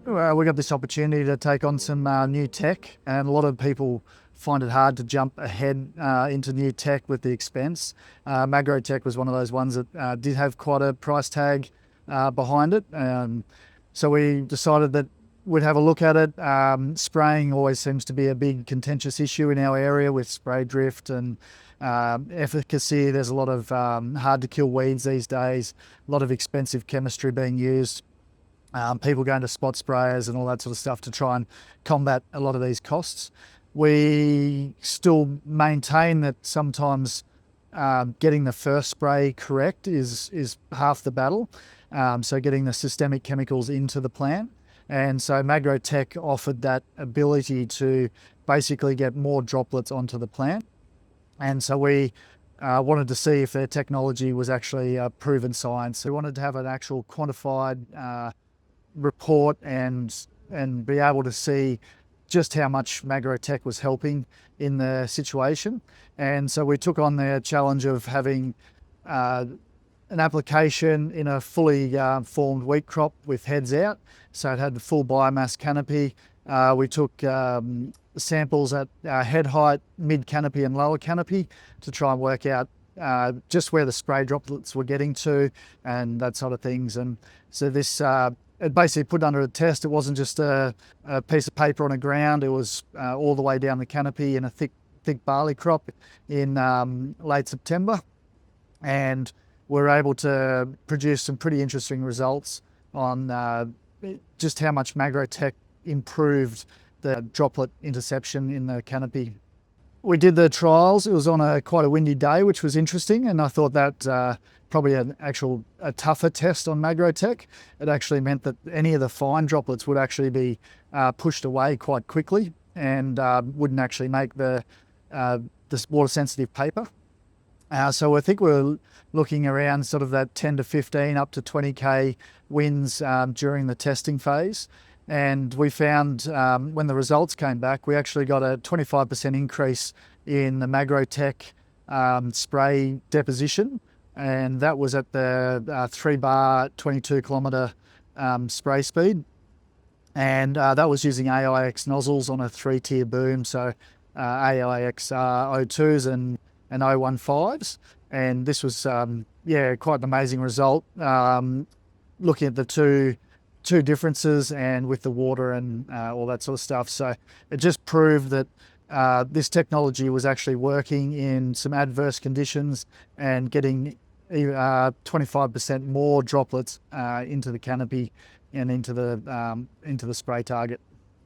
We got this opportunity to take on some new tech, and a lot of people find it hard to jump ahead into new tech with the expense. MagrowTec was one of those ones that did have quite a price tag behind it. So we decided that we'd have a look at it. Spraying always seems to be a big contentious issue in our area with spray drift and efficacy. There's a lot of hard to kill weeds these days, a lot of expensive chemistry being used. People going to spot sprayers and all that sort of stuff to try and combat a lot of these costs. We still maintain that sometimes getting the first spray correct is half the battle. So getting the systemic chemicals into the plant. And so MagrowTec offered that ability to basically get more droplets onto the plant. And so we wanted to see if their technology was actually proven science. We wanted to have an actual quantified report and be able to see just how much MagrowTec was helping in the situation. And so we took on the challenge of having an application in a fully formed wheat crop with heads out. So it had the full biomass canopy. We took samples at head height, mid canopy and lower canopy to try and work out just where the spray droplets were getting to and that sort of things. And so this it basically put under a test. It wasn't just a piece of paper on the ground. It was all the way down the canopy in a thick barley crop in late September. And we're able to produce some pretty interesting results on just how much MagrowTec improved the droplet interception in the canopy. We did the trials. It was on quite a windy day, which was interesting, and I thought that probably a tougher test on MagrowTec. It actually meant that any of the fine droplets would actually be pushed away quite quickly and wouldn't actually make the water-sensitive paper. So I think we're looking around sort of that 10 to 15 up to 20k winds during the testing phase. And we found when the results came back, we actually got a 25% increase in the MagrowTec spray deposition. And that was at the 3 bar, 22 kilometre spray speed. And that was using AIX nozzles on a 3-tier boom. So AIX O2s and 015s. And this was, quite an amazing result. Looking at the two differences and with the water and all that sort of stuff. So it just proved that this technology was actually working in some adverse conditions and getting 25% more droplets into the canopy and into the spray target.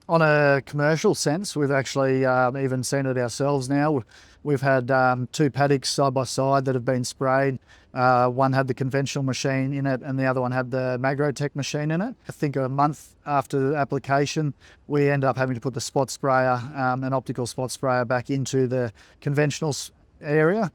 On a commercial sense, we've actually even seen it ourselves now. We've had 2 paddocks side by side that have been sprayed. One had the conventional machine in it and the other one had the MagrowTec machine in it. I think a month after the application, we end up having to put the spot sprayer, an optical spot sprayer, back into the conventional area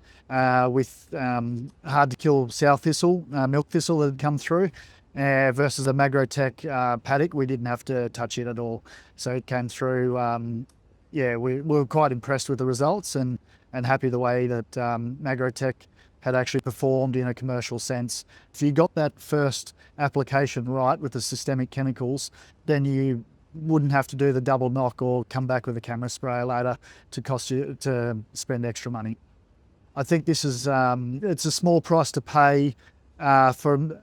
with hard to kill sow thistle, milk thistle that had come through. Versus a MagrowTec paddock, we didn't have to touch it at all. So it came through, we were quite impressed with the results and happy the way that MagrowTec had actually performed in a commercial sense. If you got that first application right with the systemic chemicals, then you wouldn't have to do the double knock or come back with a camera sprayer later to cost you to spend extra money. I think this is, it's a small price to pay for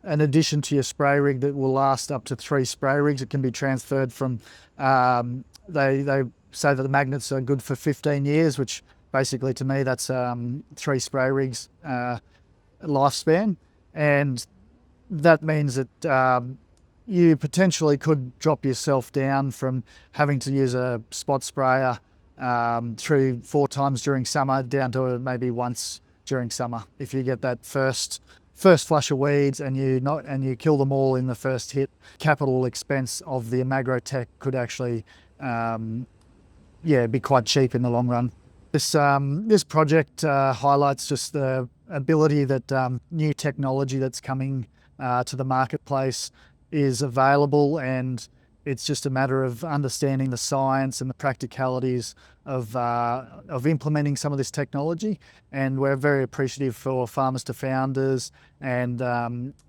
an addition to your spray rig that will last up to 3 spray rigs. It can be transferred from, they say that the magnets are good for 15 years, which basically to me that's 3 spray rigs lifespan. And that means that you potentially could drop yourself down from having to use a spot sprayer 3-4 times during summer down to maybe once during summer. If you get that first flush of weeds and you kill them all in the first hit, capital expense of the MagrowTec could actually be quite cheap in the long run. This project highlights just the ability that new technology that's coming to the marketplace is available, and It's just a matter of understanding the science and the practicalities of implementing some of this technology. And we're very appreciative for Farmers to Founders and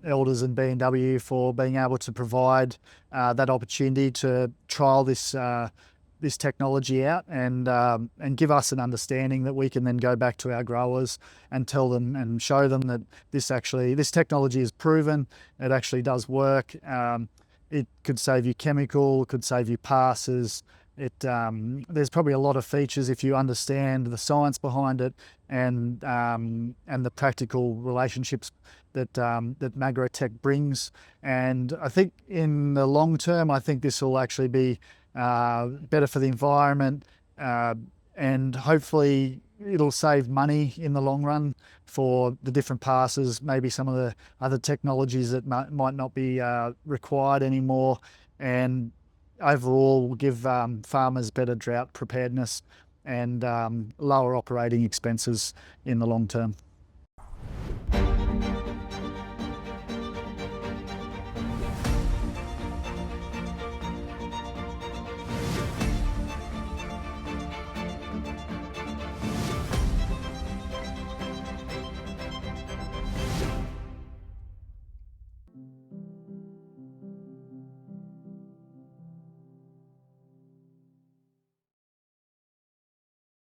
Elders and B&W for being able to provide that opportunity to trial this technology out and give us an understanding that we can then go back to our growers and tell them and show them that this technology is proven, it actually does work. It could save you chemical, it could save you passes. There's probably a lot of features if you understand the science behind it and the practical relationships that MagrowTec brings. And I think in the long term, I think this will actually be better for the environment, and hopefully it'll save money in the long run for the different passes, maybe some of the other technologies that might not be required anymore, and overall will give farmers better drought preparedness and lower operating expenses in the long term.